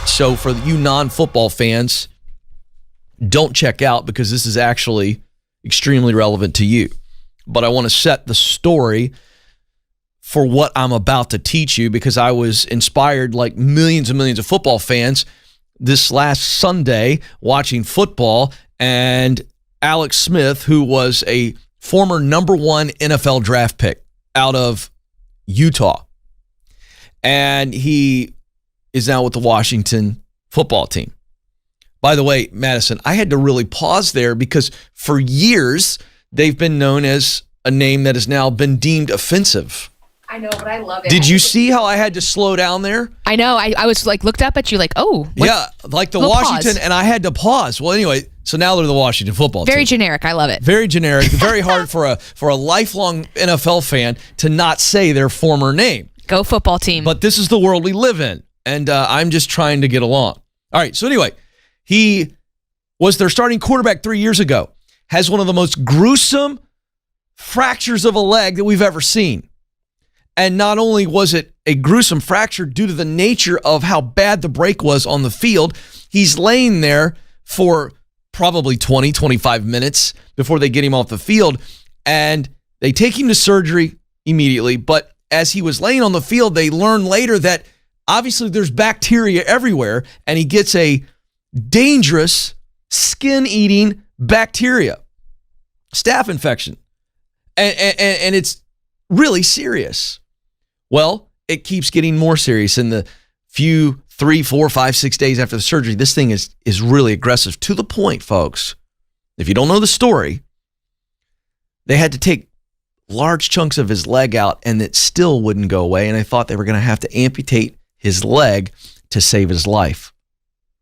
So for you non-football fans, don't check out because this is actually extremely relevant to you. But I want to set the story for what I'm about to teach you because I was inspired like millions and millions of football fans this last Sunday watching football, and Alex Smith, who was a former number 1 NFL draft pick out of Utah, and he is now with the Washington football team. By the way, Madison, I had to really pause there because for years they've been known as a name that has now been deemed offensive. I know, but I love it. Did you see how I had to slow down there? I know. I was like looked up at you like, oh. Yeah, like the Washington, pause. And I had to pause. Well, anyway, so now they're the Washington football team. Very generic. I love it. Very generic. Very hard for a lifelong NFL fan to not say their former name. Go football team. But this is the world we live in, and I'm just trying to get along. All right, so anyway, he was their starting quarterback 3 years ago, has one of the most gruesome fractures of a leg that we've ever seen. And not only was it a gruesome fracture due to the nature of how bad the break was on the field, he's laying there for probably 20, 25 minutes before they get him off the field. And they take him to surgery immediately. But as he was laying on the field, they learned later that obviously there's bacteria everywhere, and he gets a dangerous skin-eating bacteria, staph infection. And it's really serious. Well, it keeps getting more serious in the few 3, 4, 5, 6 days after the surgery. This thing is really aggressive to the point, folks. If you don't know the story, they had to take large chunks of his leg out and it still wouldn't go away. And I thought they were going to have to amputate his leg to save his life.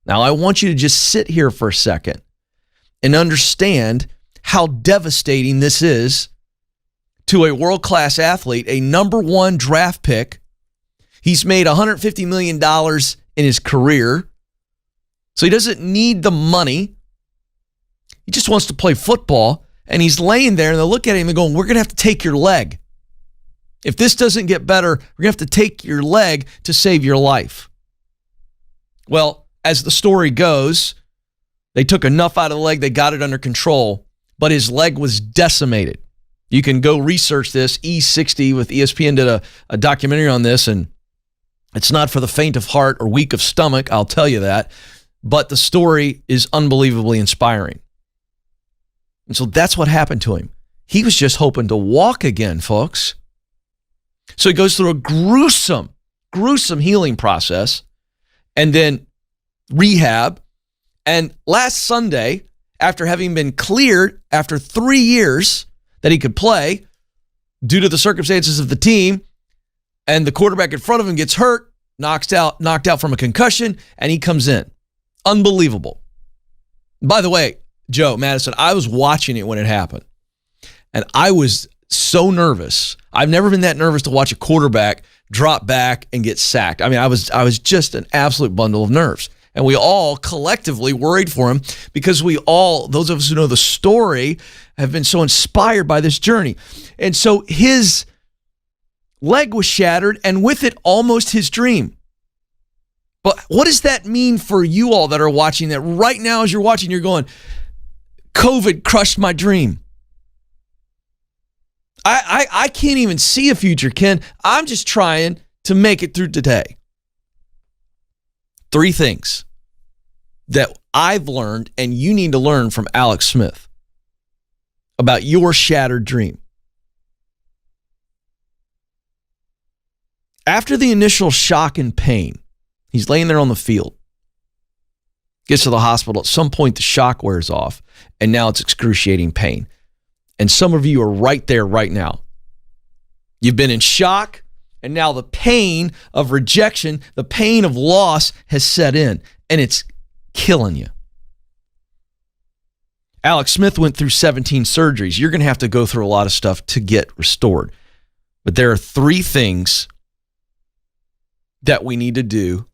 Now, I want you to just sit here for a second and understand how devastating this is to a world-class athlete, a number 1 draft pick. He's made $150 million in his career, so he doesn't need the money. He just wants to play football, and he's laying there, and they look at him and going, we're going to have to take your leg. If this doesn't get better, we're going to have to take your leg to save your life. Well, as the story goes, they took enough out of the leg, they got it under control, but his leg was decimated. You can go research this. E60 with ESPN did a documentary on this, and it's not for the faint of heart or weak of stomach, I'll tell you that. But the story is unbelievably inspiring. And so that's what happened to him. He was just hoping to walk again, folks. So he goes through a gruesome healing process and then rehab. And last Sunday, after having been cleared after 3 years that he could play due to the circumstances of the team, and the quarterback in front of him gets hurt, knocked out from a concussion, and he comes in. Unbelievable. By the way, Joe, Madison, I was watching it when it happened, and I was so nervous. I've never been that nervous to watch a quarterback drop back and get sacked. I mean, I was just an absolute bundle of nerves. And we all collectively worried for him because we all, those of us who know the story, have been so inspired by this journey. And so his leg was shattered, and with it, almost his dream. But what does that mean for you all that are watching that right now as you're watching, you're going, COVID crushed my dream. I can't even see a future, Ken. I'm just trying to make it through today. 3 things that I've learned and you need to learn from Alex Smith about your shattered dream. After the initial shock and pain, he's laying there on the field, gets to the hospital. At some point, the shock wears off, and now it's excruciating pain. And some of you are right there right now. You've been in shock, and now the pain of rejection, the pain of loss has set in, and it's killing you. Alex Smith went through 17 surgeries. You're going to have to go through a lot of stuff to get restored. But there are 3 things that we need to do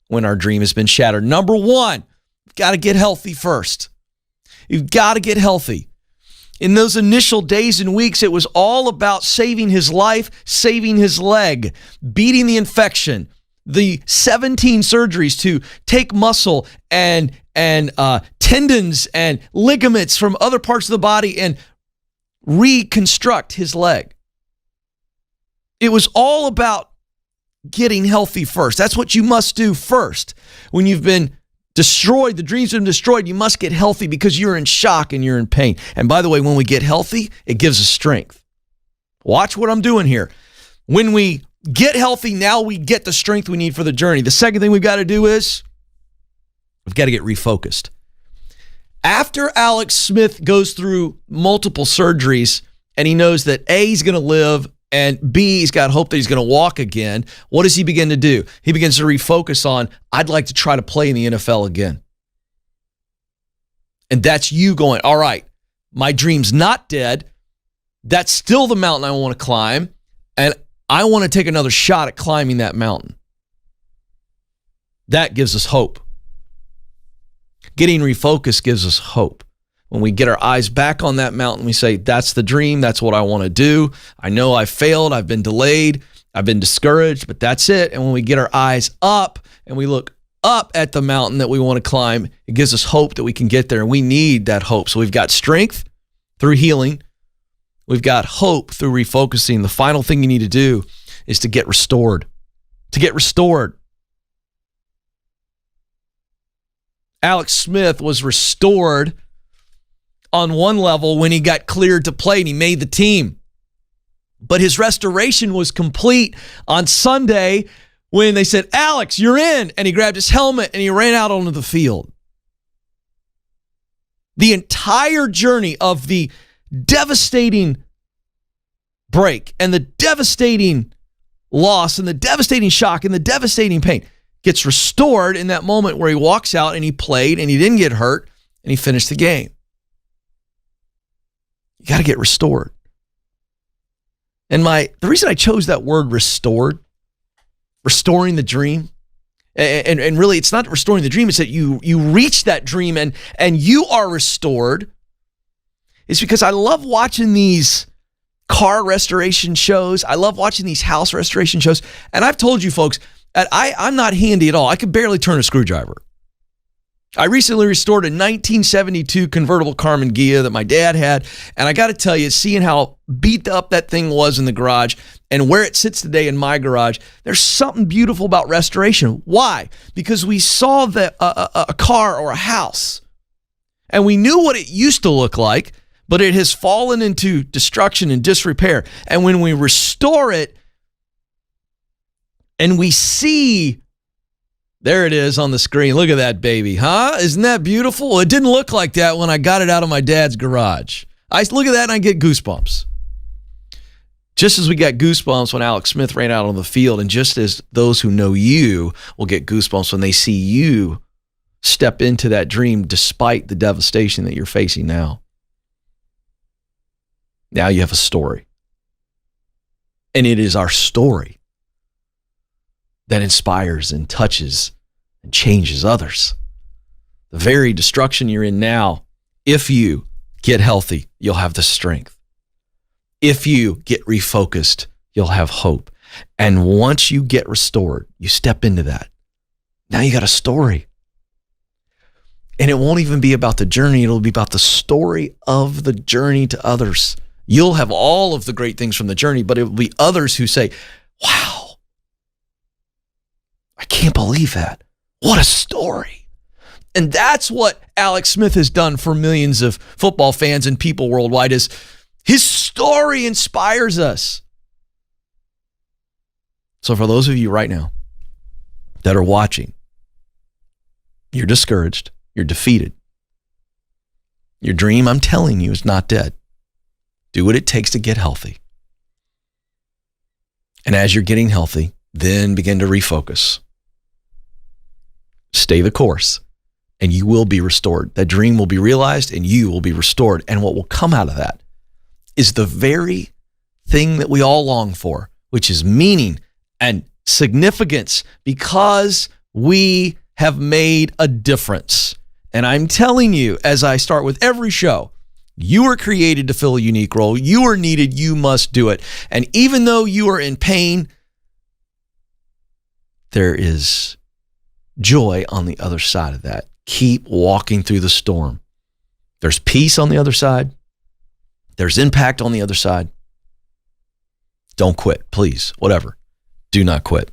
when our dream has been shattered. Number 1, you've got to get healthy first. You've got to get healthy. In those initial days and weeks, it was all about saving his life, saving his leg, beating the infection, the 17 surgeries to take muscle and tendons and ligaments from other parts of the body and reconstruct his leg. It was all about getting healthy first. That's what you must do first. When you've been destroyed, the dreams have been destroyed, you must get healthy because you're in shock and you're in pain. And by the way, when we get healthy, it gives us strength. Watch what I'm doing here. When we get healthy, now we get the strength we need for the journey. The second thing we've got to do is we've got to get refocused. After Alex Smith goes through multiple surgeries and he knows that A, he's going to live, and B, he's got hope that he's going to walk again, what does he begin to do? He begins to refocus on, I'd like to try to play in the NFL again. And that's you going, all right, my dream's not dead. That's still the mountain I want to climb. And I want to take another shot at climbing that mountain. That gives us hope. Getting refocused gives us hope. When we get our eyes back on that mountain, we say, that's the dream. That's what I want to do. I know I failed. I've been delayed. I've been discouraged, but that's it. And when we get our eyes up and we look up at the mountain that we want to climb, it gives us hope that we can get there. And we need that hope. So we've got strength through healing. We've got hope through refocusing. The final thing you need to do is to get restored. To get restored. Alex Smith was restored on one level when he got cleared to play and he made the team. But his restoration was complete on Sunday when they said, Alex, you're in. And he grabbed his helmet and he ran out onto the field. The entire journey of the devastating break and the devastating loss and the devastating shock and the devastating pain gets restored in that moment where he walks out and he played and he didn't get hurt and he finished the game. You got to get restored. And the reason I chose that word restored, restoring the dream, and really it's not restoring the dream, it's that you reach that dream and you are restored, is because I love watching these car restoration shows. I love watching these house restoration shows. And I've told you folks, that I'm not handy at all. I could barely turn a screwdriver. I recently restored a 1972 convertible Carmen Ghia that my dad had, and I got to tell you, seeing how beat up that thing was in the garage and where it sits today in my garage, there's something beautiful about restoration. Why? Because we saw a car or a house, and we knew what it used to look like, but it has fallen into destruction and disrepair. And when we restore it, and we see, there it is on the screen. Look at that baby, huh? Isn't that beautiful? Well, it didn't look like that when I got it out of my dad's garage. I look at that and I get goosebumps. Just as we got goosebumps when Alex Smith ran out on the field, and just as those who know you will get goosebumps when they see you step into that dream despite the devastation that you're facing now. Now you have a story. And it is our story that inspires and touches and changes others. The very destruction you're in now, if you get healthy, you'll have the strength. If you get refocused, you'll have hope. And once you get restored, you step into that. Now you got a story. And it won't even be about the journey. It'll be about the story of the journey to others. You'll have all of the great things from the journey, but it will be others who say, wow, I can't believe that. What a story. And that's what Alex Smith has done for millions of football fans and people worldwide, is his story inspires us. So for those of you right now that are watching, you're discouraged, you're defeated. Your dream, I'm telling you, is not dead. Do what it takes to get healthy. And as you're getting healthy, then begin to refocus. Stay the course, and you will be restored. That dream will be realized, and you will be restored. And what will come out of that is the very thing that we all long for, which is meaning and significance, because we have made a difference. And I'm telling you, as I start with every show, you are created to fill a unique role. You are needed. You must do it. And even though you are in pain, there is joy on the other side of that. Keep walking through the storm. There's peace on the other side. There's impact on the other side. Don't quit, please. Whatever. Do not quit.